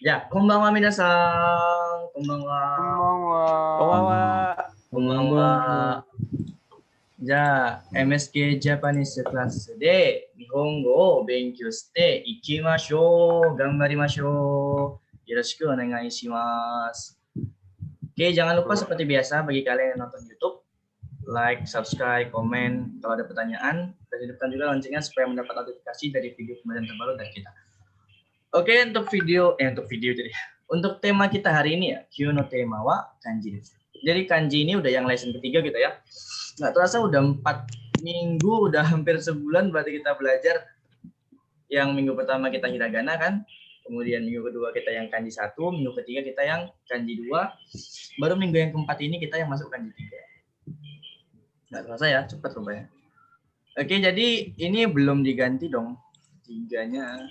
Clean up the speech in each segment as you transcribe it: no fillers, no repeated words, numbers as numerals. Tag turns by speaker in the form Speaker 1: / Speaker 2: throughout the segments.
Speaker 1: Ya, konbanwa minasan. Konbanwa.
Speaker 2: こんばんは。
Speaker 1: konbanwa. じゃあ、MSK ジャパニーズクラスで日本語を勉強していきましょう。頑張りましょう。よろしくお願いします。Oke, jangan lupa seperti biasa bagi kalian yang nonton YouTube, like, subscribe, komen kalau ada pertanyaan, dan hidupkan juga loncengnya supaya mendapat notifikasi dari video kemudian terbaru dari kita. Oke, untuk video jadi. Untuk tema kita hari ini ya, Kyou no tema wa kanji desu. Jadi kanji ini udah yang lesson ketiga gitu ya. Nggak terasa udah 4 minggu, udah hampir sebulan berarti kita belajar. Yang minggu pertama kita hiragana kan, kemudian minggu kedua kita yang kanji 1, minggu ketiga kita yang kanji 2, baru minggu yang keempat ini kita yang masuk kanji 3. Nggak terasa ya, cepet rupanya. Oke, jadi ini belum diganti dong, 3-nya.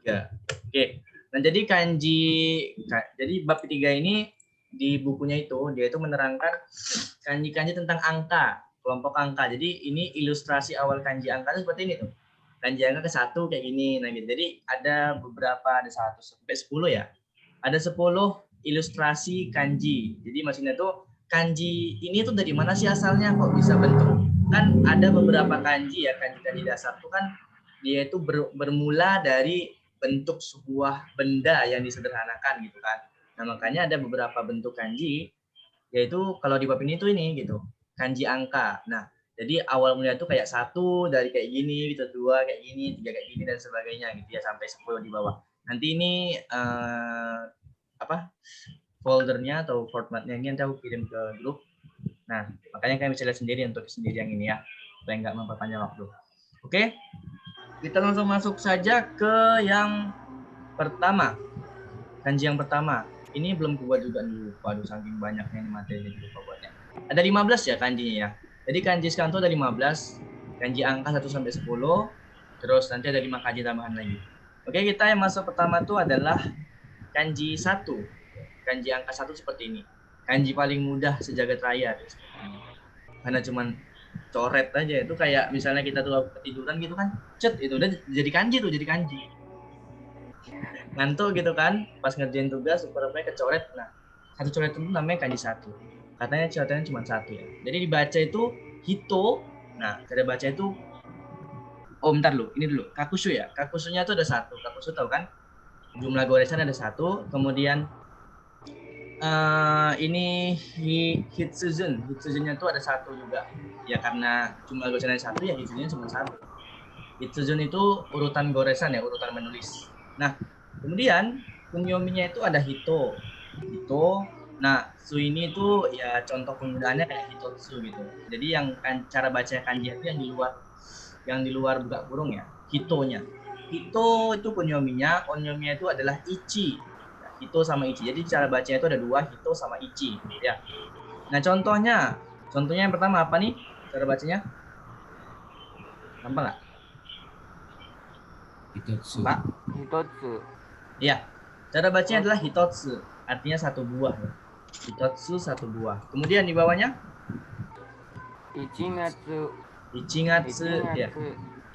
Speaker 1: Ya, oke. Nah, jadi jadi bab ketiga ini di bukunya dia itu menerangkan kanji-kanji tentang angka, kelompok angka. Jadi ini ilustrasi awal kanji angka itu seperti ini tuh. Kanji angka ke 1 kayak gini. Nah, gitu. Jadi ada beberapa, ada 1 sampai 10 ya. Ada 10 ilustrasi kanji. Jadi maksudnya tuh kanji ini tuh dari mana sih asalnya kok bisa bentuk? Kan ada beberapa kanji ya, kanji-kanji dasar tuh kan dia itu bermula dari bentuk sebuah benda yang disederhanakan gitu kan. Nah, makanya ada beberapa bentuk kanji, yaitu kalau di bab ini tuh ini gitu, kanji angka. Nah, jadi awal mulanya tuh kayak 1 dari kayak gini, gitu, 2 kayak gini, 3 kayak gini dan sebagainya gitu ya sampai 10 di bawah. Nanti ini foldernya atau formatnya ini nanti aku kirim ke grup. Nah, makanya kalian bisa lihat sendiri untuk sendiri yang ini ya, supaya nggak memperpanjang waktu. Oke, kita langsung masuk saja ke yang pertama. Kanji yang pertama. Ini belum kubuat juga nih, waduh saking banyaknya ini materi lupa buatnya. Ada 15 ya kanjinya ya. Jadi kanji sekarang tuh ada 15. Kanji angka 1 sampai 10. Terus nanti ada 5 kanji tambahan lagi. Oke, kita yang masuk pertama tuh adalah kanji 1. Kanji angka 1 seperti ini. Kanji paling mudah sejagat raya. Karena cuman coret aja, itu kayak misalnya kita tuh ketiduran gitu kan, cet itu udah jadi kanji tuh, jadi kanji. Ngantuk gitu kan, pas ngerjain tugas supaya kecoret. Nah, satu coret itu namanya kanji 1. Katanya coretannya cuma 1 ya. Jadi dibaca itu hito. Nah, cara baca itu bentar dulu, ini dulu. Kakushu ya. Kakusunya itu ada 1. Kakushu tahu kan? Jumlah goresan ada 1. Kemudian ini hitsuzun. Hitsuzunnya itu ada 1 juga. Ya karena jumlah goresan ada 1 ya hitsuzunnya cuma 1. Hitsuzun itu urutan goresan ya, urutan menulis. Nah, kemudian kunyominya itu ada hito. Nah, su ini itu ya contoh penggunaannya kayak hitotsu gitu. Jadi yang cara baca kanji itu yang di luar buka kurung ya, hitonya. Hito itu kunyominya, onyominya itu adalah ichi. Ya, hito sama ichi. Jadi cara bacanya itu ada 2, hito sama ichi ya. Nah, contohnya yang pertama apa nih? Cara bacanya? Gampang nggak?
Speaker 3: Hitotsu.
Speaker 1: Pak?
Speaker 2: Hitotsu.
Speaker 1: Iya. Cara bacanya adalah hitotsu, artinya 1 buah. Hitotsu 1 buah. Kemudian di bawahnya
Speaker 2: Ichingatsu.
Speaker 1: Ichingatsu ya.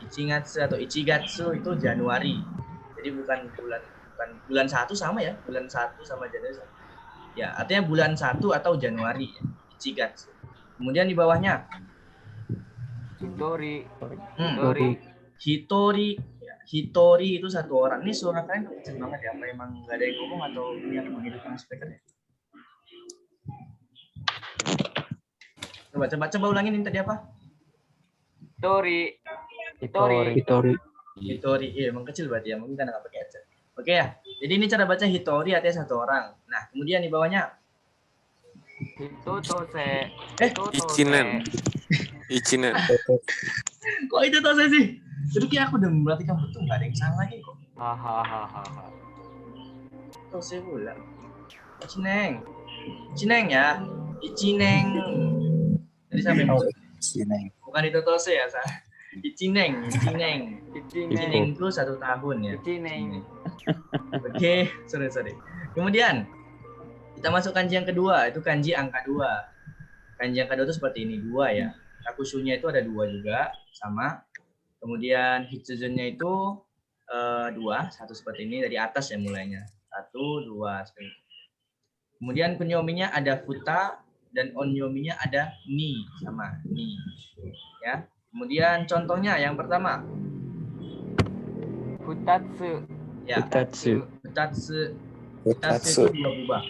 Speaker 1: Ichingatsu atau Ichigatsu itu Januari. Jadi bukan bulan 1 sama ya. Bulan 1 sama Januari sama. Ya, artinya bulan 1 atau Januari ya. Ichigatsu. Kemudian di bawahnya
Speaker 2: Hitori.
Speaker 1: Hitori. Ya, Hitori itu 1 orang. Ini suara kalian kecil banget ya. Apa emang nggak ada yang ngomong atau ini aku menghidupkan speakernya? Coba ulangin ini tadi apa?
Speaker 2: Hitori.
Speaker 1: Hitori, iya emang kecil berarti ya, mungkin karena nggak pakai headset. Oke ya, jadi ini cara baca Hitori artinya 1 orang. Nah, kemudian di bawahnya
Speaker 2: Hitotose.
Speaker 4: Ichinen.
Speaker 1: Kok itu tose sih? Jadi kayak aku udah memperhatikan betul, nggak ada yang salah lagi kok.
Speaker 2: Hahaha.
Speaker 1: Tose pula. Ichineng ya, Ichineng. Jadi sampai bukan itu tose ya, salah. Ichineng itu 1 tahun ya. Oke, sorry. Kemudian kita masuk kanji yang kedua, itu kanji angka 2. Kanji angka 2 itu seperti ini, 2 ya. Kakusunya itu ada 2 juga, sama. Kemudian hitsuzunnya itu dua, satu seperti ini dari atas ya mulainya. 1, 2, seperti itu. Kemudian kunyominya ada futa dan onyominya ada ni sama ni. Ya. Kemudian contohnya yang pertama.
Speaker 2: Futatsu.
Speaker 1: Ya.
Speaker 3: Futatsu.
Speaker 1: Futatsu. Futatsu
Speaker 4: Futatsu.
Speaker 1: itu dua buah.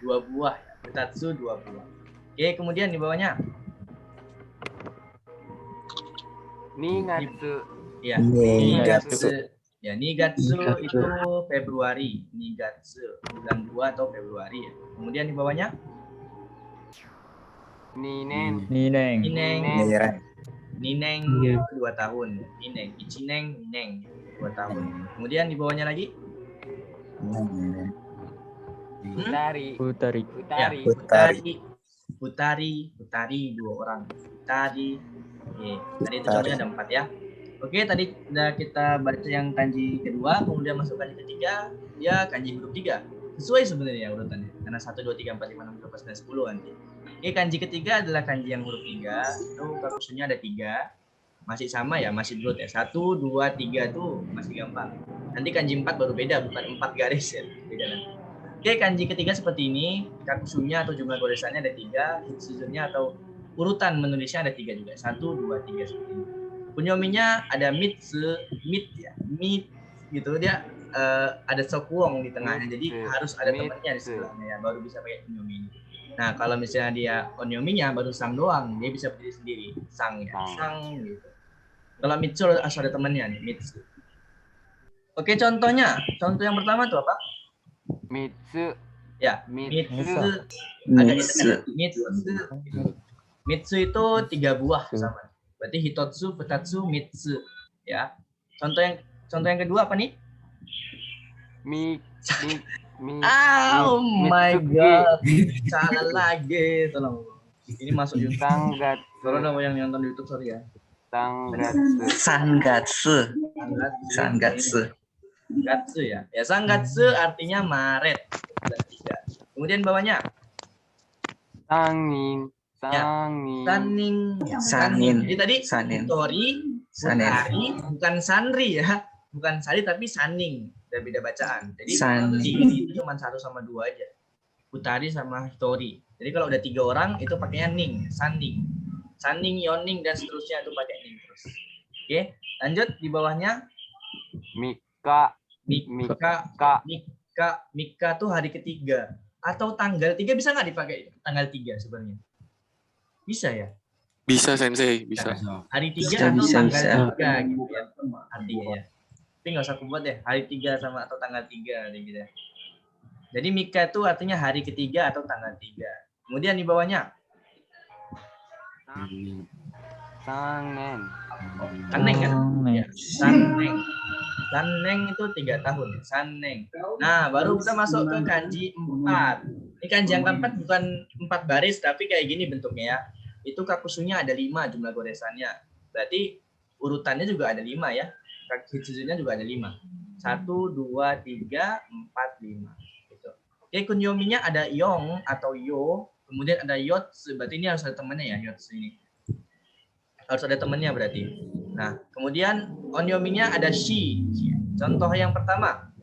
Speaker 1: Dua buah. Futatsu dua buah. Oke, kemudian di bawahnya.
Speaker 2: Nigatsu.
Speaker 1: Ya,
Speaker 4: Nigatsu.
Speaker 1: Ya, Nigatsu itu Februari. Nigatsu bulan 2 atau Februari ya. Kemudian di bawahnya
Speaker 2: Ninen.
Speaker 3: Nineng.
Speaker 1: Nineng.
Speaker 4: Niren.
Speaker 1: Nineng
Speaker 3: Iya.
Speaker 1: 2 tahun. Nineng, Ichineng, Nineng 2 tahun. Kemudian di bawahnya lagi
Speaker 2: Futari.
Speaker 3: Futari.
Speaker 1: ya,
Speaker 2: Futari.
Speaker 1: Futari 2 orang. Futari. Oke, tadi itu contohnya ada 4 ya. Oke, tadi sudah kita baca yang kanji kedua, kemudian masuk kanji ketiga, ya kanji huruf 3. Sesuai sebenarnya urutannya, karena 1, 2, 3, 4, 5, 6, 7, 8, 9, 10 nanti. Oke, kanji ketiga adalah kanji yang huruf 3, itu kakusunya ada 3. Masih sama ya, masih brut ya. 1, 2, 3 tuh masih gampang. Nanti kanji 4 baru beda, bukan 4 garis ya. Beda nanti. Oke, kanji ketiga seperti ini, kakusunya atau jumlah goresannya ada 3, hitsuzunya atau urutan menulisnya ada 3 juga. 1, 2, 3 seperti ini. Kunyominya ada mitsu, mit ya, mit gitu dia ada sokuong di tengahnya, jadi harus ada temannya di sebelahnya ya, baru bisa pakai kunyomi. Nah kalau misalnya dia onyominya baru sang doang, dia bisa berdiri sendiri, sang ya, sang gitu. Kalau mitsu harus ada temannya nih, mitsu. Oke contohnya, contoh yang pertama tuh apa?
Speaker 2: Mitsu.
Speaker 1: Ya,
Speaker 2: Mitsu.
Speaker 1: Mitsu itu 3 buah sama. Berarti hitotsu, futatsu, mitsu ya. Contoh yang kedua apa nih? Oh my god. Salah lagi, tolong. Ini masuk YouTube.
Speaker 2: Sangatsu.
Speaker 1: Kalau ada yang nonton di YouTube sorry ya.
Speaker 2: Sangatsu.
Speaker 4: Sangatsu.
Speaker 1: Sangatsu ya. Ya sangatsu artinya Maret. Bulan 3. Kemudian bawahnya
Speaker 2: Sangin.
Speaker 1: Sanin. Jadi tadi
Speaker 4: Sanin.
Speaker 1: Tori, Futari, bukan Sanri ya. Bukan Sari tapi Saning. Udah beda bacaan. Jadi
Speaker 4: Saning.
Speaker 1: itu cuma 1 sama 2 aja. Futari sama Tori. Jadi kalau udah 3 orang itu pakainya ning, Saning. Saning, Yoning dan seterusnya itu pakai ning terus. Oke, lanjut di bawahnya
Speaker 2: Mika.
Speaker 1: Mika tuh hari ketiga atau tanggal 3 bisa nggak dipakai tanggal 3 sebenarnya? Bisa ya?
Speaker 5: Bisa sensei, bisa.
Speaker 1: Hari 3
Speaker 4: Bisa,
Speaker 1: atau
Speaker 4: bisa,
Speaker 1: tanggal
Speaker 4: bisa.
Speaker 1: 3 gitu ya. Artinya ya. Tapi nggak usah aku buat deh, hari 3 sama atau tanggal 3 gitu ya. Jadi Mika itu artinya hari ketiga atau tanggal 3. Kemudian di bawahnya
Speaker 2: Sangen.
Speaker 1: Saneng kan? Ya, Saneng. Saneng itu 3 tahun ya, Saneng. Nah, baru kita masuk ke kanji 4. Ini kanji yang keempat bukan 4 baris tapi kayak gini bentuknya ya. Itu kakusunya ada 5 jumlah goresannya. Berarti urutannya juga ada 5 ya. Hitsuzunya juga ada 5. 1, 2, 3, 4, 5. Gitu. Oke, kunyominya ada yong atau yo. Kemudian ada yotsu. Berarti ini harus ada temannya ya, yotsu ini. Harus ada temannya berarti. Nah, kemudian onyominya ada shi. Contoh yang pertama.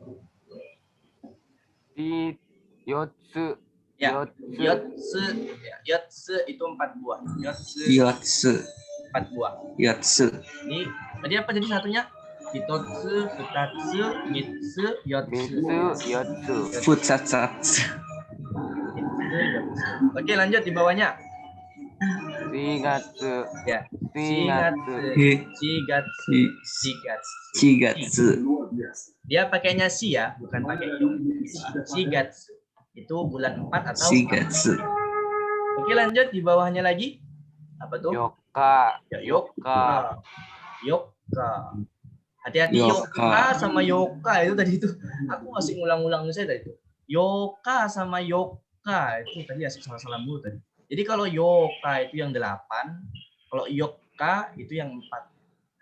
Speaker 2: Yotsu.
Speaker 1: Ya, yotsu. Ya, yotsu itu 4 buah. Yotsu
Speaker 4: Yotsu.
Speaker 1: 4 buah.
Speaker 4: Yotsu.
Speaker 1: Ini tadi apa jadi satunya? Hitotsu, futatsu, mitsu, yotsu.
Speaker 2: Yotsu.
Speaker 4: Futsatsu.
Speaker 1: Oke, lanjut di bawahnya.
Speaker 2: Shigatsu.
Speaker 1: Ya.
Speaker 2: Shigatsu.
Speaker 1: Shigatsu.
Speaker 4: Shigatsu.
Speaker 1: Dia pakainya shi ya, bukan pakai yong. Shigatsu. Itu bulan 4 atau
Speaker 4: Shigatsu.
Speaker 1: Oke, lanjut di bawahnya lagi. Apa tuh?
Speaker 2: Yoka.
Speaker 1: Ya, yoka. Yoka. Hati-hati yoka sama yoka itu tadi itu. Aku masih ngulang-ngulang saya tadi itu. Yoka sama yoka itu tadi salah-salah mulu tadi. Jadi kalau yoka itu yang 8, kalau yoka itu yang 4.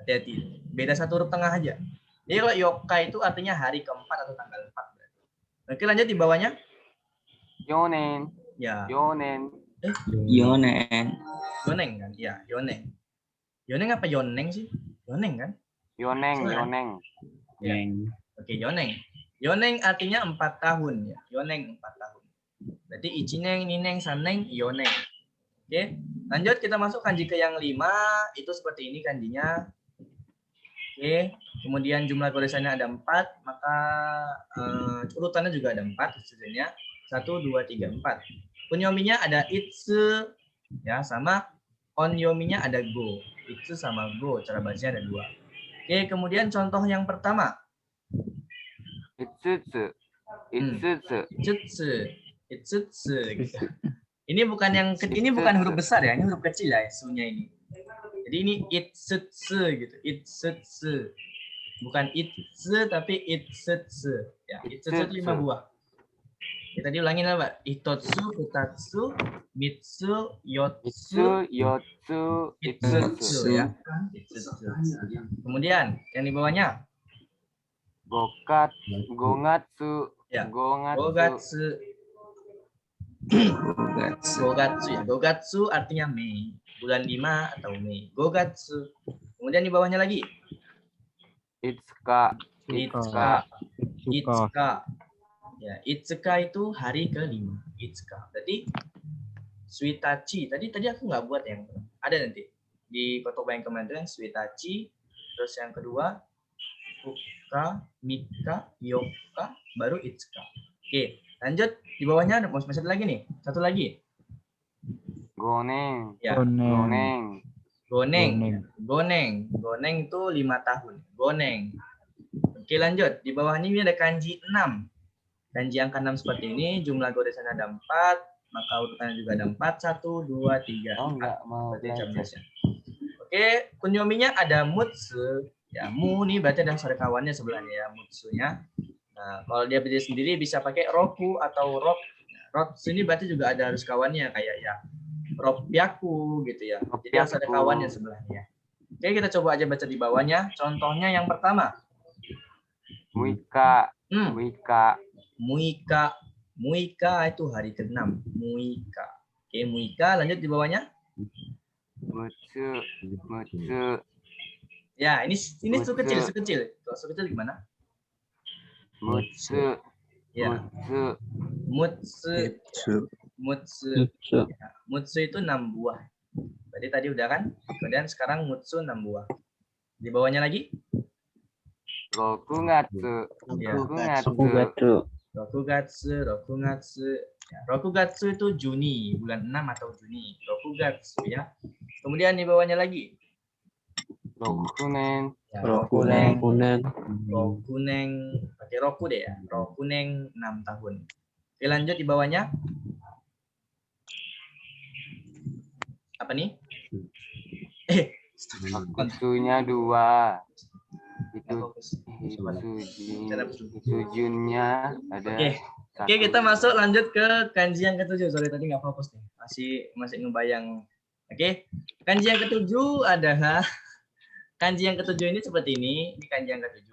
Speaker 1: Hati-hati. Beda 1 huruf tengah aja. Jadi kalau yoka itu artinya hari keempat atau tanggal 4. Oke, lanjut di bawahnya.
Speaker 2: Yonen.
Speaker 1: Ya.
Speaker 2: Yonen.
Speaker 4: Yonen.
Speaker 1: Yoneng kan? Ya, yoneng. Yoneng apa yoneng sih? Yoneng kan?
Speaker 2: Yoneng,
Speaker 1: Salah.
Speaker 2: yoneng.
Speaker 1: Ya. Oke, yoneng. Yoneng artinya 4 tahun ya. Yoneng 4 tahun. Berarti ichineng, nineng, saneng, yoneng. Oke, lanjut kita masuk kanji ke yang 5. Itu seperti ini kanjinya. Oke, kemudian jumlah goresannya ada 4, maka urutannya juga ada 4 hasilnya. 1, 2, 3, 4. Kunyominya ada itsu ya, sama onyominya ada go. Itsu sama go, cara bacanya ada 2. Oke, kemudian contoh yang pertama.
Speaker 2: Itsutsu. Itsutsu.
Speaker 1: Itsutsu. Itsutsu gitu. Ini bukan ini bukan huruf besar ya, ini huruf kecil ya su-nya ini. Jadi ini itsutsu gitu, itsutsu. Bukan itsu tapi itsutsu. Ya, itsutsu itu 5 buah. Kita diulangin apa? Hitotsu, futatsu, mitsu, yotsu,
Speaker 2: Itsu, yotsu,
Speaker 1: itsutsu ya. Itsutsu. Kemudian yang di bawahnya
Speaker 2: Gokat, gongatsu,
Speaker 1: ya,
Speaker 2: gongatsu.
Speaker 1: Gogatsu ya. Gogatsu artinya Mei, bulan 5 atau Mei. Gogatsu. Kemudian di bawahnya lagi
Speaker 2: Itsuka,
Speaker 1: Itsuka. Itsuka. Ya, Itsuka itu hari ke-5. Itsuka. Berarti Suitachi. Tadi aku nggak buat yang ada nanti di kotoba yang kemarin itu yang Suitachi. Terus yang kedua Fuka, Mika, Yoka, baru Itsuka. Oke, lanjut di bawahnya ada masih ada lagi nih. Satu lagi.
Speaker 2: goneng,
Speaker 1: Ya,
Speaker 2: goneng.
Speaker 1: Goneng. Goneng itu 5 tahun. Goneng. Oke, lanjut. Di bawah ini ada kanji 6. Kanji angka 6 seperti ini. Jumlah goresannya ada 4. Maka urutannya juga ada 4. 1, 2, 3, 4.
Speaker 2: Oh, enggak mau belajar.
Speaker 1: Oke, kunyominya ada mutsu. Ya, mu nih berarti ada kawannya sebelahnya ya, mutsunya. Nah, kalau dia berdiri sendiri bisa pakai roku atau rok. Nah, rok sini berarti juga ada harus kawannya kayak ya Ropyaku gitu ya. Jadi harus ada kawannya sebelahnya. Oke, kita coba aja baca di bawahnya. Contohnya yang pertama.
Speaker 2: Muika, muika.
Speaker 1: Muika. Muika itu hari ke-6. Muika. Oke, muika. Lanjut di bawahnya.
Speaker 2: Mutsu, mutsu.
Speaker 1: Ya, ini su kecil. Kalau su kecil gimana?
Speaker 2: Mutsu,
Speaker 1: Ya.
Speaker 2: mutsu.
Speaker 1: Mutsu. Ya, mutsu itu 6 buah. Berarti tadi udah kan? Kemudian sekarang mutsu 6 buah. Di bawahnya lagi?
Speaker 2: Rokugatsu,
Speaker 1: Ya.
Speaker 2: rokugatsu.
Speaker 1: Rokugatsu. Ya, Rokugatsu itu Juni, bulan 6 atau Juni. Rokugatsu ya. Kemudian di bawahnya lagi.
Speaker 2: Rokunen,
Speaker 1: Ya,
Speaker 5: Rokunen.
Speaker 1: Rokuneng, pakai roku deh ya. Rokuneng 6 tahun. Oke, lanjut di bawahnya. Apa nih?
Speaker 2: Isunya 2. Itu Sujunnya ada.
Speaker 1: Oke, kita masuk lanjut ke kanji yang ke-7. Sorry tadi nggak fokus nih. Masih ngebayang. Oke. Kanji yang ke-7 adalah kanji yang ke-7 ini seperti ini. Ini kanji yang ke-7.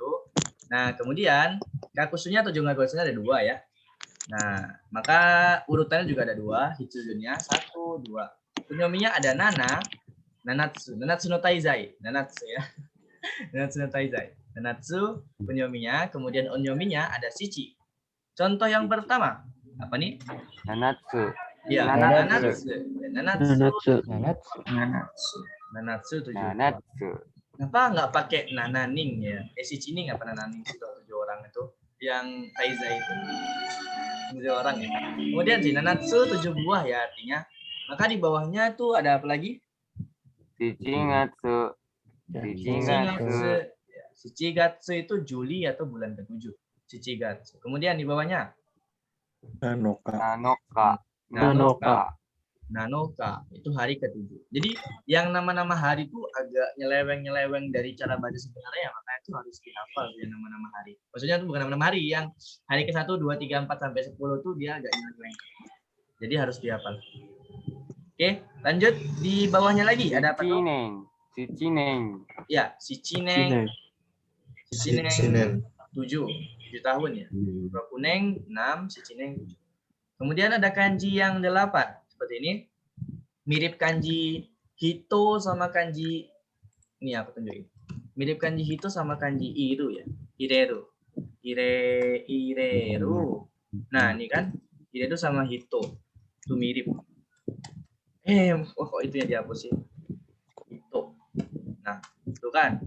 Speaker 1: Nah, kemudian kakusunya atau jumlah goresannya ada 2 ya. Nah, maka urutannya juga ada 2. Hitsujunnya 1, 2. Kunyominya ada nana, nanatsu. Nanatsu no taizai. Nanatsu ya. Nanatsu no taizai. Nanatsu kunyominya. Kemudian onyominya ada shichi. Contoh yang pertama. Apa nih?
Speaker 2: Nanatsu.
Speaker 1: Ya,
Speaker 2: Nanatsu.
Speaker 1: Nanatsu 7.
Speaker 2: Nanatsu.
Speaker 1: Kenapa nggak pakai nananing ya? Shichi ini nggak pernah nananing sih 7 orang itu. Yang taizai itu 7 orang ya. Kemudian si nanatsu 7 buah ya artinya. Maka di bawahnya tuh ada apa lagi?
Speaker 2: Shichigatsu.
Speaker 1: Shichigatsu itu Juli atau bulan ke-7. Shichigatsu. Kemudian di bawahnya Nanoka itu hari ke-7. Jadi yang nama-nama hari itu agak nyeleweng dari cara baca sebenarnya ya, makanya itu harus dihafal ya nama-nama hari. Maksudnya itu bukan nama-nama hari yang hari ke-1, 2, 3, 4 sampai 10 itu dia agak nyeleweng. Jadi harus dihafal. Oke, lanjut di bawahnya lagi ada apa tuh?
Speaker 2: Shichineng.
Speaker 1: Ya, Shichineng 7 tahun ya. Rokuneng 6, Shichineng 7. Kemudian ada kanji yang 8 seperti ini. Mirip kanji Hito sama kanji ini aku tunjukin. mirip kanji hito sama kanji iru ya. Ireru. Ireru. Nah, ini kan ireru sama hito. Itu mirip. Kok itu yang dihapus sih? Hito. Nah, itu kan.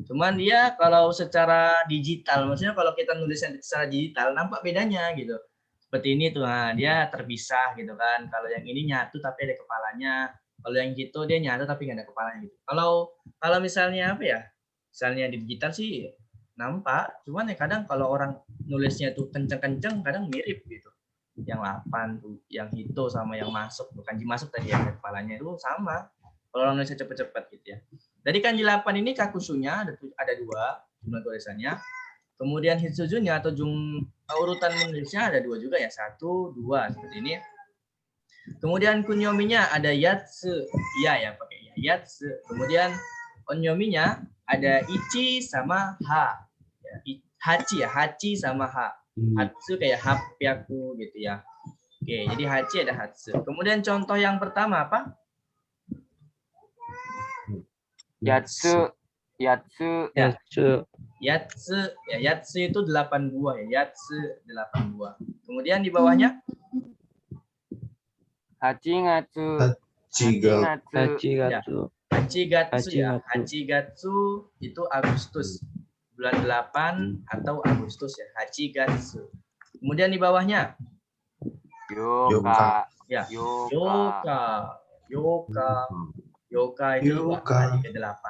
Speaker 1: Cuman dia kalau secara digital, maksudnya kalau kita nulisnya secara digital, nampak bedanya gitu. Seperti ini tuh, nah, dia terpisah gitu kan. Kalau yang ini nyatu tapi ada kepalanya. Kalau yang hito dia nyatu tapi nggak ada kepalanya gitu. Kalau misalnya apa ya? Misalnya di digital sih nampak, cuman ya kadang kalau orang nulisnya tuh kenceng-kenceng kadang mirip gitu. Yang 8 tuh, yang hito sama yang masuk, kanji masuk tadi yang kepalanya itu sama. Kalau orang nulisnya cepet-cepet gitu ya. Dari kanji 8 ini kakusunya ada 2 jumlah tulisannya. Kemudian hitsujunya atau urutan menulisnya ada 2 juga ya, 1, 2 seperti ini. Kemudian kunyominya ada yatsu, ya pakai yatsu. Kemudian onyominya ada ichi sama ha. Ya, hachi ya, hachi sama ha. Hatsu kayak hapyaku gitu ya. Oke, jadi hachi ada hatsu. Kemudian contoh yang pertama apa?
Speaker 2: Yatsu. Yatsu.
Speaker 1: Ya. Yatsu. Ya, yatsu itu 8 buah ya. Yatsu 8 buah. Kemudian di bawahnya
Speaker 2: Hachigatsu.
Speaker 1: Hachigatsu ya. Hachigatsu itu Agustus. Bulan 8 atau Agustus ya. Hachigatsu. Kemudian di bawahnya
Speaker 2: Yoka.
Speaker 1: ya.
Speaker 2: Yoka.
Speaker 1: Yoka itu hari ke-8.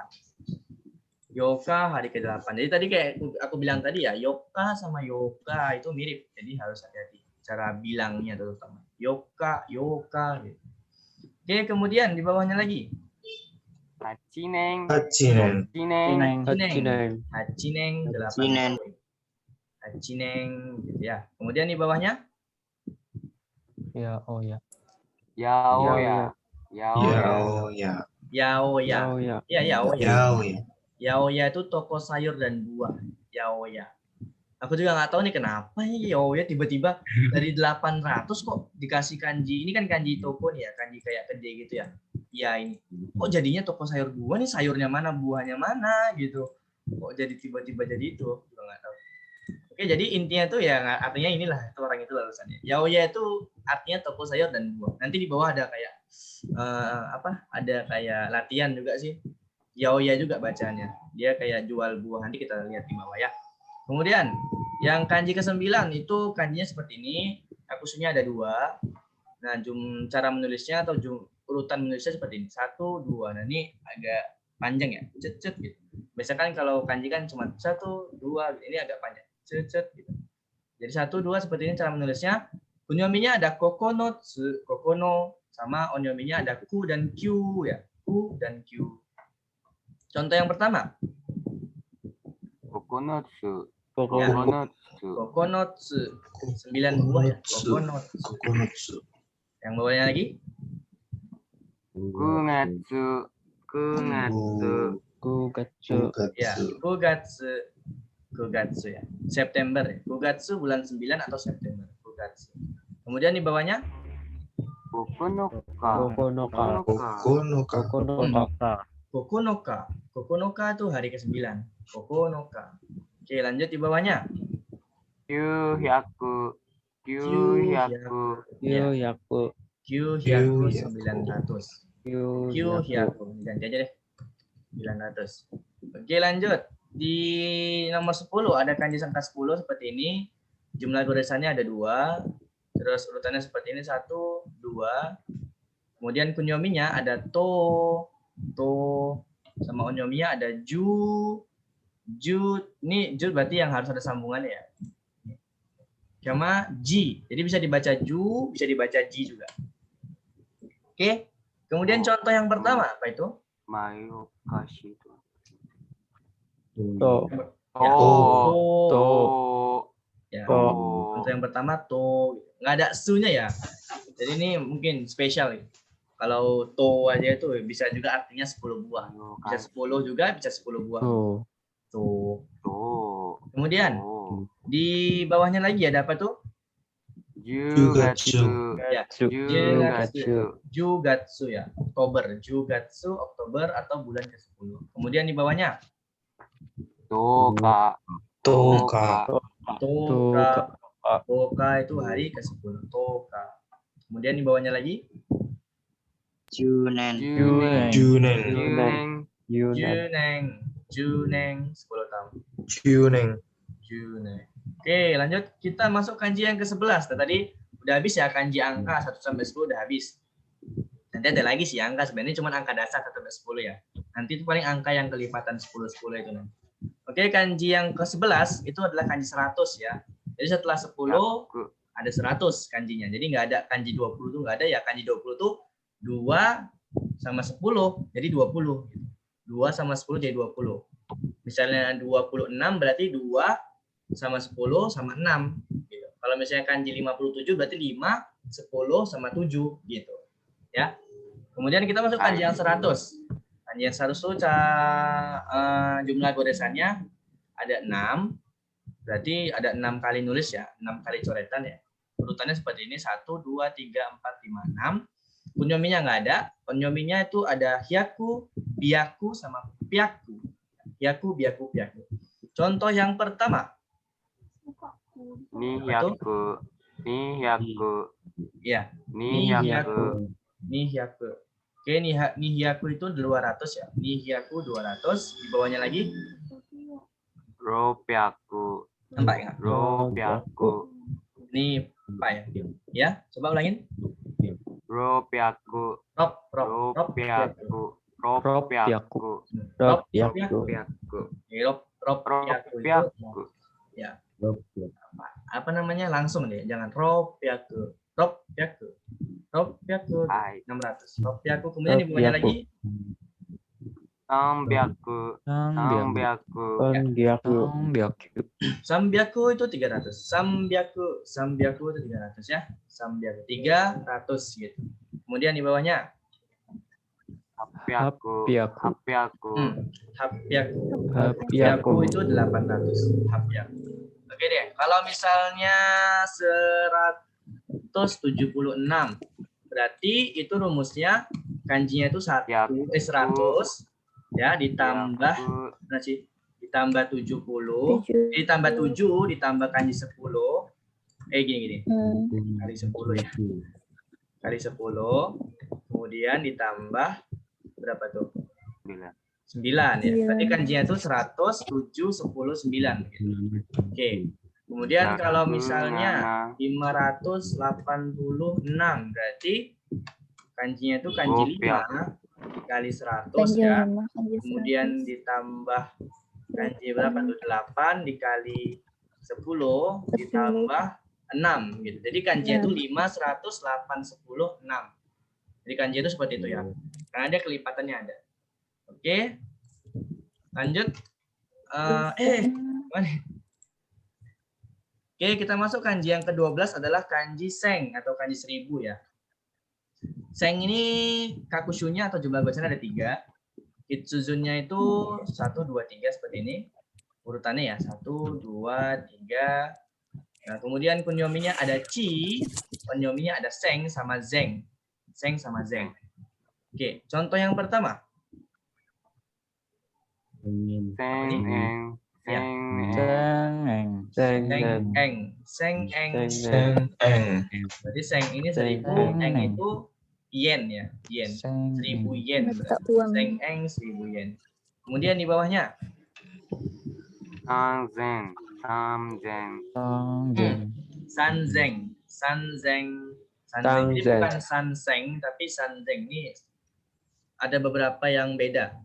Speaker 1: Yoka hari ke-8. Jadi tadi kayak aku bilang tadi ya, yoka sama yoka itu mirip. Jadi harus hati-hati cara bilangnya terutama. Yoka gitu. Oke, kemudian di bawahnya lagi.
Speaker 2: Hachineng.
Speaker 1: Hachineng 8. Hachineng gitu ya. Kemudian di bawahnya
Speaker 2: Yaoya.
Speaker 1: Yaoya. Yaoya itu toko sayur dan buah. Yaoya. Aku juga nggak tahu nih kenapa ya Yaoya tiba-tiba dari 800 kok dikasih kanji. Ini kan kanji toko nih ya, kanji kayak gede gitu ya. Ya ini. Kok jadinya toko sayur buah nih, sayurnya mana, buahnya mana gitu. Kok jadi tiba-tiba jadi itu? Juga nggak tahu. Oke, jadi intinya tuh ya artinya inilah itu orang itu lulusannya. Yaoya itu artinya toko sayur dan buah. Nanti di bawah ada kayak ada kayak latihan juga sih. Yaoya juga bacanya. Dia kayak jual buah. Nanti kita lihat di bawah ya. Kemudian yang kanji ke-9 itu kanjinya seperti ini. Akusunya ada 2. Nah, cara menulisnya atau urutan menulisnya seperti ini. 1, 2. Nah, ini agak panjang ya. Cet gitu. Biasanya kan kalau kanji kan cuma 1, 2. Ini agak panjang. Cet gitu. Jadi 1, 2 seperti ini cara menulisnya. Kunyominya ada kokonotsu, kokono, sama onyominya ada ku dan kyu ya. Ku dan kyu. Contoh yang pertama.
Speaker 2: Kokonotsu.
Speaker 1: Ya. Kokonotsu. 9 buah ya. Kokonotsu. Yang bawahnya lagi?
Speaker 2: Kugatsu.
Speaker 1: Ya, Kugatsu ya. September ya. Kugatsu bulan 9 atau September. Kugatsu. Kemudian di bawahnya? Kokonoka itu hari ke-9. Kokonoka. Oke, lanjut di bawahnya.
Speaker 2: Kyuhyaku
Speaker 1: 900. Kyuhyaku. Ganti aja deh. 900. Oke, lanjut. Di nomor 10 ada kanji angka 10 seperti ini. Jumlah goresannya ada 2. Terus urutannya seperti ini 1, 2. Kemudian kunyominya ada to, sama onyominya ada ju. Ini ju berarti yang harus ada sambungannya ya. Sama ji. Jadi bisa dibaca ju, bisa dibaca ji juga. Oke. Kemudian contoh yang pertama apa itu?
Speaker 2: Mayokashi.
Speaker 1: Ya. Contoh yang pertama to. Nggak ada su-nya ya. Jadi ini mungkin spesial. Kalau to aja itu bisa juga artinya 10 buah. Bisa 10 juga, bisa 10 buah. To. Kemudian di bawahnya lagi ada apa tuh? Jugatsu ya. Oktober. Jugatsu Oktober atau bulan ke-10. Kemudian di bawahnya
Speaker 2: Toka.
Speaker 4: Toka.
Speaker 1: Toka. Toka itu hari ke-10. Toka. Kemudian di bawahnya lagi.
Speaker 4: Junen.
Speaker 2: Junen.
Speaker 4: Junen.
Speaker 2: Junen.
Speaker 1: Juneng 10 tahun.
Speaker 4: Junen.
Speaker 1: Juneng. Oke, lanjut kita masuk kanji yang ke-11. Tadi udah habis ya kanji angka 1 sampai 10 udah habis. Nanti ada lagi sih angka sebenarnya cuma angka dasar 1 sampai 10 ya. Nanti itu paling angka yang kelipatan 10 itu nanti. Oke, kanji yang ke-11 itu adalah kanji 100 ya. Jadi setelah 10 ada 100 kanjinya. Jadi nggak ada kanji 20 tuh nggak ada ya. Kanji 20 tuh 2 sama 10 jadi 20. 2 sama 10 jadi 20. Misalnya 26 berarti 2 sama 10 sama 6 gitu. Kalau misalnya kanji 57 berarti 5, 10 sama 7 gitu. Ya. Kemudian kita masuk kanji yang 100. Kanji yang 100 itu jumlah goresannya ada 6. Berarti ada 6 kali nulis ya, 6 kali coretan ya. Urutannya seperti ini 1 2 3 4 5 6. Kunyominya nggak ada. Kunyominya itu ada hyaku, biaku, sama piaku. Hyaku, biaku, piaku. Contoh yang pertama.
Speaker 2: Nihyaku. Nihyaku.
Speaker 1: Ya.
Speaker 2: Nihyaku.
Speaker 1: Nihyaku. Oke, nihyaku itu 200 ya. Nihyaku 200. Di bawahnya lagi.
Speaker 2: Ropyaku.
Speaker 1: Nampak nggak?
Speaker 2: Ropyaku.
Speaker 1: Ini apa ya? Ya, coba ulangin.
Speaker 2: Ropyaku.
Speaker 1: Ropyaku.
Speaker 2: Ropyaku.
Speaker 1: Ropyaku.
Speaker 2: Ropyaku.
Speaker 1: Ya. Apa namanya? Langsung deh, jangan ropyaku. Ropyaku. Ropyaku 600. Ropyaku kemudian di bawahnya lagi.
Speaker 2: Sambyaku. Sambyaku.
Speaker 1: Sambyaku itu 300. Sambyaku itu 300 ya. Sambyaku 300 gitu. Kemudian di bawahnya
Speaker 2: Hapyaku. Hapyaku.
Speaker 1: Hapyaku itu 800. Hapyaku. Oke deh, kalau misalnya 176 berarti itu rumusnya kanjinya itu 100 ya ditambah ditambah 70 ditambah 7 ditambah kanji 10 gini kali 10 ya kali 10 kemudian ditambah berapa tuh 9 ya berarti kanjinya itu 100 7 10 9 gitu. Oke kemudian kalau misalnya 586 berarti kanjinya itu kanji 5 kali 100 ya. Kemudian ditambah kanji berapa tuh? 8 dikali 10 ditambah 6 gitu. Jadi kanjinya itu 5 100 8 10 6. Jadi kanji itu seperti itu ya. Karena ada kelipatannya ada. Oke. Lanjut. Oke, kita masuk kanji yang ke-12 adalah kanji seng atau kanji 1000 ya. Seng ini kakushunya atau jumlah goresan ada 3. Kitsuzunnya itu 1, 2, 3 seperti ini. Urutannya ya 1, 2, 3. Nah, kemudian kunyominya ada chi, kunyominya ada seng sama zeng. Seng sama zeng. Oke, contoh yang pertama. Seng eng. Berarti seng ini 1000, eng itu yen ya, yen. 1000 yen. Seng eng 1000 yen. Kemudian di bawahnya sanzeng. Ini bukan sanseng tapi sanzeng ini ada beberapa yang beda.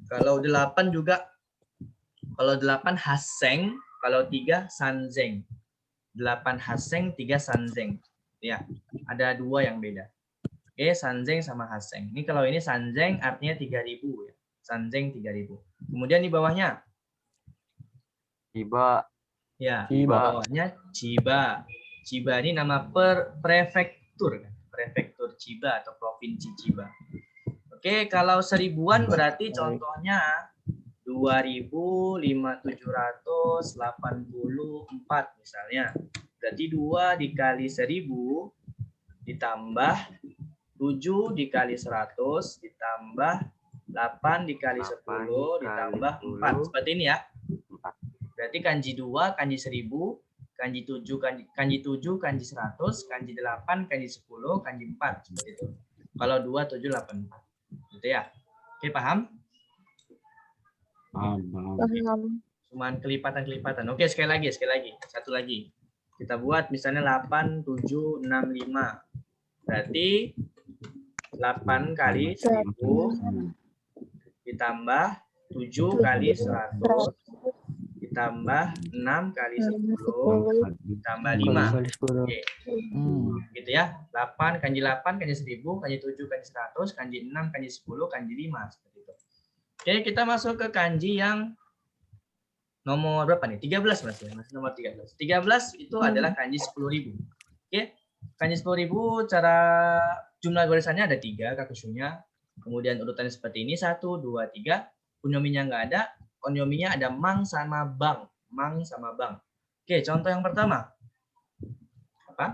Speaker 1: Kalau 8 juga, kalau 8 haseng, kalau 3 sanzeng. 8 haseng, 3 sanzeng. Ya, ada 2 yang beda. Oke, sanzeng sama haseng. Ini kalau ini sanzeng artinya 3000 ya. Sanzeng 3000. Kemudian di bawahnya Chiba. Ya, di bawahnya Chiba. Chiba ini nama prefektur. Prefektur Chiba atau provinsi Chiba. Oke, kalau 1000-an berarti contohnya 2.784 misalnya. Berarti 2 dikali 1000 ditambah 7 dikali 100 ditambah 8 dikali 10
Speaker 2: 8
Speaker 1: ditambah
Speaker 2: dikali
Speaker 1: 4.
Speaker 2: 10.
Speaker 1: Seperti ini ya.
Speaker 2: 4.
Speaker 1: Berarti kanji 2, kanji 1000, kanji 7, kanji 7, kanji 100, kanji 8, kanji 10, kanji 4. Seperti itu. Kalau 2, 7, 8, 4. Gitu ya. Oke, paham?
Speaker 3: Paham.
Speaker 1: Cuman kelipatan-kelipatan. Oke, sekali lagi. Satu lagi. Kita buat misalnya 8, 7, 6, 5. Berarti 8 kali 1000 ditambah 7 kali 100 ditambah 6 kali 10 ditambah 5. Oke. Gitu ya. 8 kanji 1000, kanji 7, kanji 100, kanji 6, kanji 10, kanji 5. Seperti itu. Oke, kita masuk ke kanji yang nomor berapa nih? 13 Mas ya. Masih nomor 13. 13 itu adalah kanji 10.000. Oke. Kanji 10.000 cara jumlah garisannya ada 3 kakushunya. Kemudian urutannya seperti ini 1 2 3. Kunyominya nggak ada. Konyominya ada mang sama bang. Mang sama bang. Oke, contoh yang pertama. Apa?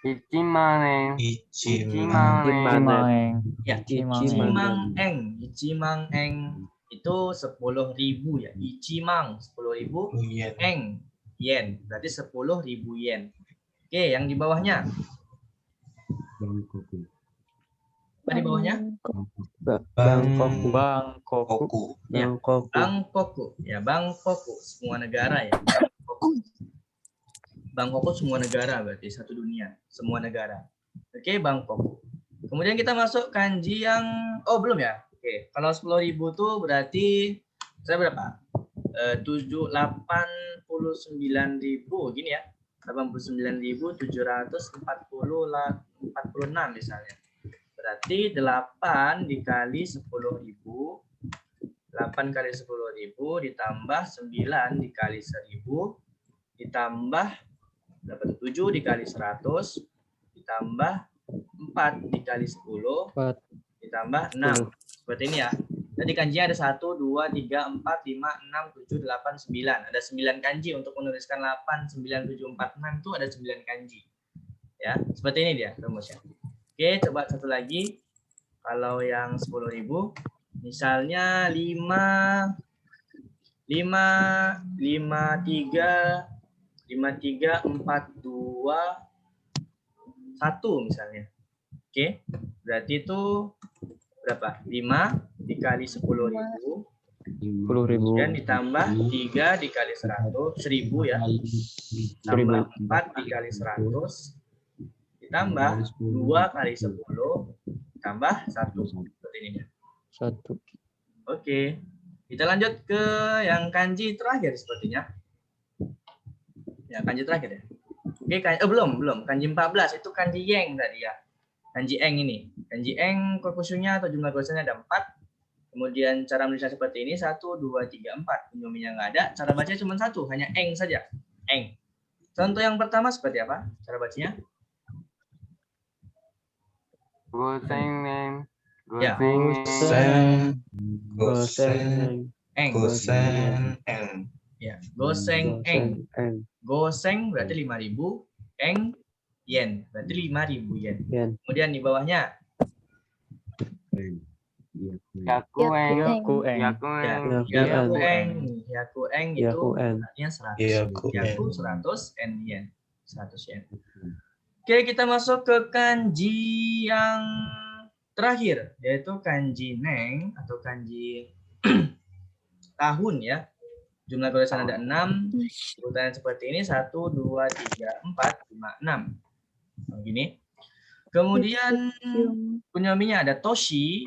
Speaker 2: 1万円。
Speaker 4: Ichiman.
Speaker 2: 1万円。
Speaker 1: Ya, Ichimang eng itu 10.000 ya. Ichimang 10.000
Speaker 4: Yen.
Speaker 1: eng yen. Berarti 10.000 yen. Oke, yang di bawahnya. Apa di bawahnya?
Speaker 4: Bangkoku.
Speaker 1: Ya, Bangkoku. Ya, Bangkoku semua negara ya. Bangkoku semua negara berarti satu dunia, semua negara. Oke, Bangkoku. Kemudian kita masuk kanji yang belum ya. Oke, kalau 10.000 tuh berarti saya berapa? 89.000 gini ya. 89.746 misalnya. Berarti 8 dikali 10.000, 8 kali 10.000 ditambah 9 dikali 1.000 ditambah 7 dikali 100 ditambah 4 dikali 10 ditambah 6. Seperti ini ya. Jadi kanjinya ada 1, 2, 3, 4, 5, 6, 7, 8, 9. Ada 9 kanji untuk menuliskan 8, 9, 7, 4, 6 itu ada 9 kanji. Ya, seperti ini dia rumusnya. Oke, coba satu lagi. Kalau yang 10.000, misalnya 5, 3, 4, 2, 1 misalnya. Oke, berarti itu berapa? 5 dikali 10.000 dan ditambah 3 dikali 1.000 ya. Tambah 4 dikali 100 ditambah 2 kali 10 tambah 1. Seperti ini ya.
Speaker 6: 1.
Speaker 1: Oke. Kita lanjut ke yang kanji terakhir sepertinya. Ya, kanji terakhir ya. Oke, belum. Kanji 14 itu kanji yeng tadi ya. Kanji eng ini. Kanji eng kokushunya atau jumlah garisannya ada 4. Kemudian cara menulisnya seperti ini 1, 2, 3, 4. Kunyominya nggak ada. Cara bacanya cuma 1, hanya eng saja. Eng. Contoh yang pertama seperti apa? Cara bacanya?
Speaker 2: 5,000円。
Speaker 1: Ya.
Speaker 2: 5,000円。
Speaker 1: Eng. Ya, goseng eng. Goseng berarti 5.000, eng yen berarti 5.000 yen. Kemudian di bawahnya
Speaker 2: 100円。
Speaker 1: yaku eng itu artinya 100. Yaku 100 yen 100 yen. Oke, kita masuk ke kanji yang terakhir yaitu kanji neng atau kanji tahun ya. Jumlah garisan ada 6. Urutan seperti ini 1, 2, 3, 4, 5, 6. Begini. Kemudian kunyominya ada toshi.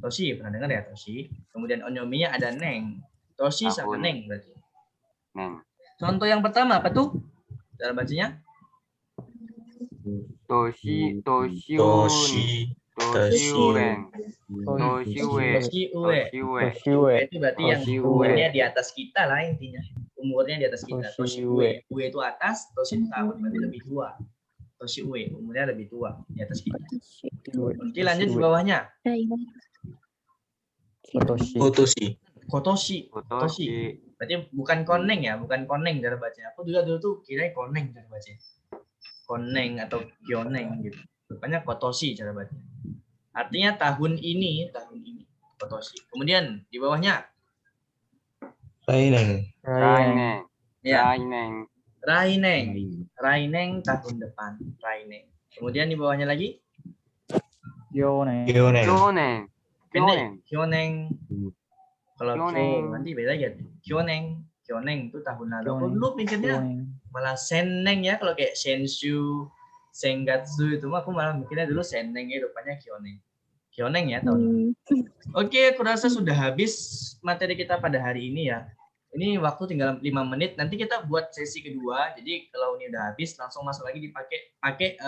Speaker 1: Toshi pernah dengar ya toshi. Kemudian onyominya ada neng. Toshi sama neng berarti.
Speaker 2: Neng.
Speaker 1: Contoh yang pertama apa tuh? Cara bacanya?
Speaker 2: Toshi
Speaker 1: Itu berarti yang umurnya di atas kita lah intinya. Umurnya di atas kita. Toshi ue. Ue itu atas, toshi itu tahun berarti lebih tua. Toshi ue umurnya lebih tua di atas kita. Oke, lanjut di bawahnya. Kotoshi. Berarti bukan koneng ya, bukan koneng cara bacanya. Aku juga dulu tuh kira koneng cara bacanya. Koneng atau kyoneng gitu. Rupanya kotoshi cara bacanya. Artinya tahun ini. Kotoshi. Kemudian di bawahnya
Speaker 4: Raineng.
Speaker 2: Raineng.
Speaker 1: ya
Speaker 2: Raineng.
Speaker 1: Raineng. Raineng tahun depan. Raineng. Kemudian di bawahnya lagi
Speaker 4: Kyoneng.
Speaker 2: Kyonen.
Speaker 1: pendek
Speaker 2: Kyonen.
Speaker 1: Kyoneng. Kalau
Speaker 2: Kyoneng.
Speaker 1: Kyo nanti beda ya. Kyoneng. Kyoneng itu tahun lalu. Aku dulu mikirnya malah Senneng ya, kalau kayak Senshu, Sengatsu itu mah aku malah mikirnya dulu Senneng ya, rupanya Kyoneng. Kyoneng ya tahun lalu. Oke, aku rasa sudah habis materi kita pada hari ini ya. Ini waktu tinggal 5 menit. Nanti kita buat sesi kedua. Jadi kalau ini udah habis, langsung masuk lagi pakai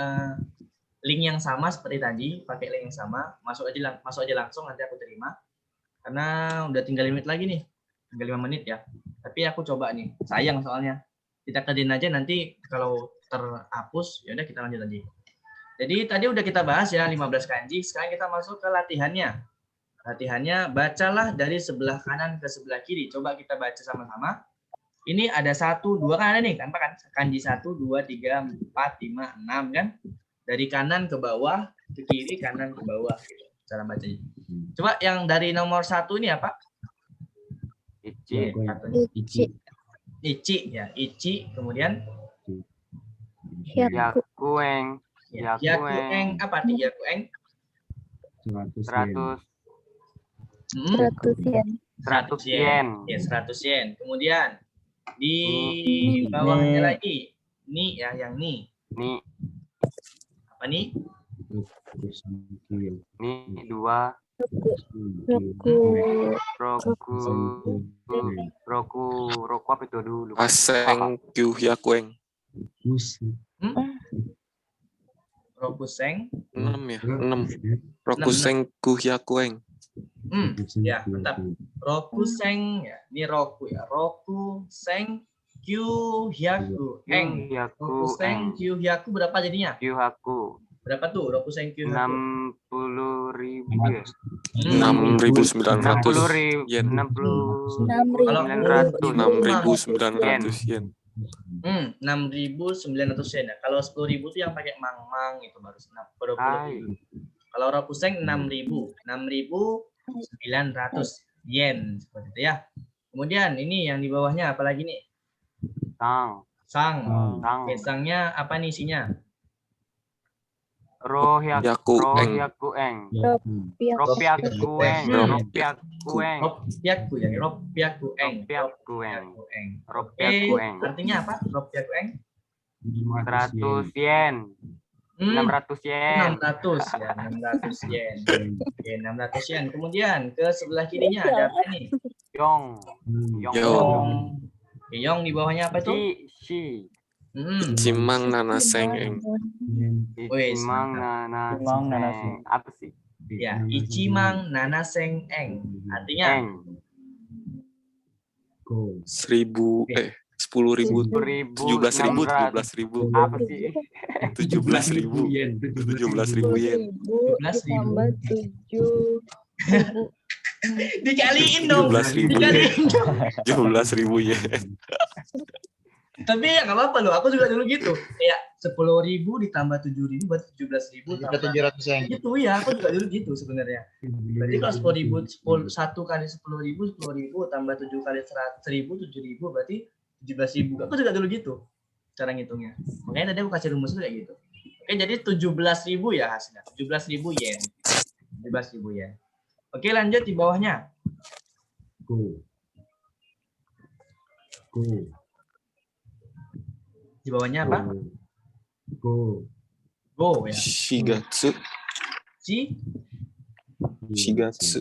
Speaker 1: link yang sama seperti tadi. Pakai link yang sama, masuk aja langsung, nanti aku terima. Karena udah tinggal limit lagi nih, tinggal 5 menit ya. Tapi aku coba nih, sayang soalnya. Kita kerjain aja, nanti kalau terhapus, ya udah kita lanjut lagi. Jadi tadi udah kita bahas ya 15 kanji. Sekarang kita masuk ke latihannya. Latihannya, bacalah dari sebelah kanan ke sebelah kiri. Coba kita baca sama-sama. Ini ada 1, 2 kan ada nih, kan kanji 1, 2, 3, 4, 5, 6 kan. Dari kanan ke bawah, ke kiri, kanan ke bawah gitu cara bacanya. Coba yang dari nomor 1 ini apa?
Speaker 2: Ichi.
Speaker 1: Ichi ya, Ichi. Kemudian
Speaker 2: Yakueng.
Speaker 1: Yakueng apa arti Yakueng?
Speaker 2: 100.
Speaker 3: 100 yen.
Speaker 2: 100 yen.
Speaker 1: Ya, 100 yen. Kemudian di bawahnya lagi. Ini ya, yang nih.
Speaker 2: Nih.
Speaker 1: Apa nih?
Speaker 2: Nih 2. Roku apa itu dulu?
Speaker 5: Aseng Kyu Hyakueng.
Speaker 1: Rokuseng.
Speaker 5: 6 ya, 6. Rokuseng Kyu Hyakueng.
Speaker 1: Ya, mantap. Rokuseng ya. Ini Roku ya. Rokuseng Kyu Hyaku Eng. Rokuseng Kyu Hyaku berapa jadinya?
Speaker 2: Kyuhaku.
Speaker 1: Berapa tuh Rokuseng Kyu Hyaku?
Speaker 2: 60.000 ya?
Speaker 5: 6.900 yen.
Speaker 2: 6.900
Speaker 5: yen.
Speaker 1: 6.900 yen ya. Kalau 10.000 tuh yang pakai mang-mang itu baru 20.000. Kalau Rokuseng 6.000. 6.900 yen seperti itu ya. Kemudian ini yang di bawahnya apalagi nih?
Speaker 2: Sang.
Speaker 1: Oke, sangnya apa nih isinya?
Speaker 2: Rohyakueng.
Speaker 1: Ropiaku eng. Artinya apa? Ropiaku eng?
Speaker 2: 100 yen. 600 yen.
Speaker 1: 600 ya, 600 yen. Oke, 600 yen. Kemudian ke sebelah kirinya ada apa nih?
Speaker 2: Yong.
Speaker 1: Yong di bawahnya apa itu?
Speaker 5: Ichimang Nanaseng Eng.
Speaker 2: Ichimang Nanaseng. Apa sih?
Speaker 1: Ya, Ichimang Nanaseng Eng. Artinya
Speaker 5: 10.000 10.000 17.000
Speaker 2: Apa sih?
Speaker 5: 17.000 yen.
Speaker 3: 17.000
Speaker 1: dikaliin dong.
Speaker 5: 17.000 yen.
Speaker 1: Tapi ya nggak apa-apa loh. Aku juga dulu gitu. Kayak 10.000 ditambah 7.000 berarti 17.000 tambah
Speaker 6: 700 yen.
Speaker 1: gitu ya. Aku juga dulu gitu sebenarnya. Berarti kalau 10.000 1 kali 10.000 tambah 7 kali 1.000 7.000 berarti 17.000. Aku juga dulu gitu cara ngitungnya. Makanya tadi aku kasih rumus kayak gitu. Oke, jadi 17.000 ya hasilnya. 17.000 yen. 17.000 yen. Oke, lanjut di bawahnya. Di bawahnya apa? Go ya.
Speaker 5: Shigatsu. Shigatsu.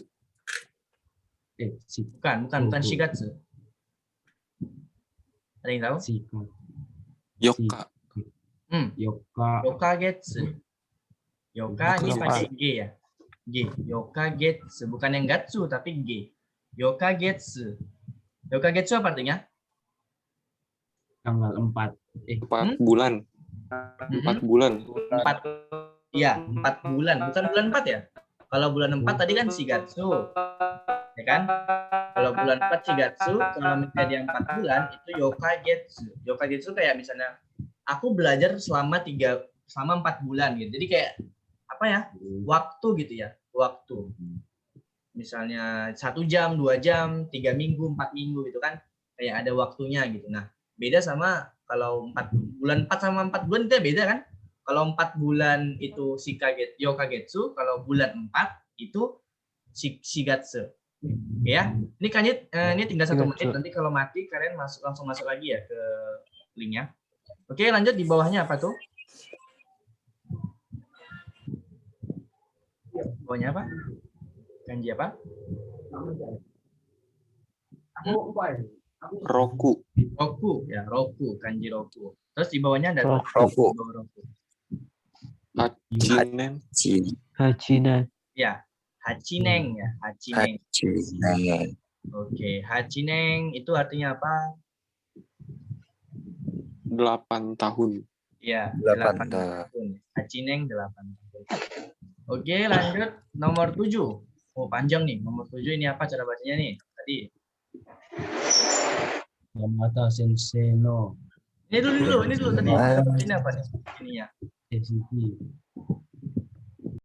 Speaker 1: Bukan Shigatsu. Ada yang tahu?
Speaker 5: Yoka.
Speaker 1: Yokagetsu. Yoka ini pakai G ya. G. Yokagetsu. Bukan yang gatsu tapi G. Yokagetsu. Yokagetsu apa artinya?
Speaker 4: Tanggal 4.
Speaker 5: 4 bulan. 4 bulan.
Speaker 1: 4. Iya, 4 bulan. Bukan bulan 4 ya? Kalau bulan 4 tadi kan Shigatsu. Ya kan? Kalau bulan 4 Shigatsu, kalau menjadi 4 bulan itu Yokagetsu. Yokagetsu kayak misalnya aku belajar selama 4 bulan gitu. Jadi kayak apa ya? Waktu gitu ya, waktu. misalnya 1 jam, 2 jam, 3 minggu, 4 minggu gitu kan, kayak ada waktunya gitu. Nah, beda sama kalau 4 bulan 4 sama 4 bulan itu beda kan? Kalau 4 bulan itu yokagetsu, kalau bulan 4 itu shigatsu. Ya, ini Kanjit, ini tinggal 1 menit. Nanti kalau mati kalian langsung masuk lagi ya ke linknya. Oke, lanjut di bawahnya apa tuh? Bawahnya apa? Kanji apa?
Speaker 5: Roku.
Speaker 1: Roku, ya Roku, kanji Roku. Terus di bawahnya ada
Speaker 3: Roku.
Speaker 1: Roku.
Speaker 5: Hachinen.
Speaker 4: Hachinan.
Speaker 1: Ya, Hachineng ya, Hachineng.
Speaker 3: Hachineng.
Speaker 1: Oke, Hachineng itu artinya apa?
Speaker 5: 8 tahun.
Speaker 1: Ya,
Speaker 3: 8
Speaker 1: tahun. Hachineng 8 tahun. Oke, lanjut nomor 7. Oh, panjang nih. Nomor 7 ini apa cara bacanya nih? Tadi.
Speaker 6: Yamata Sensei no
Speaker 1: Ini dulu tadi. Ini apa nih? Ininya.
Speaker 6: SCP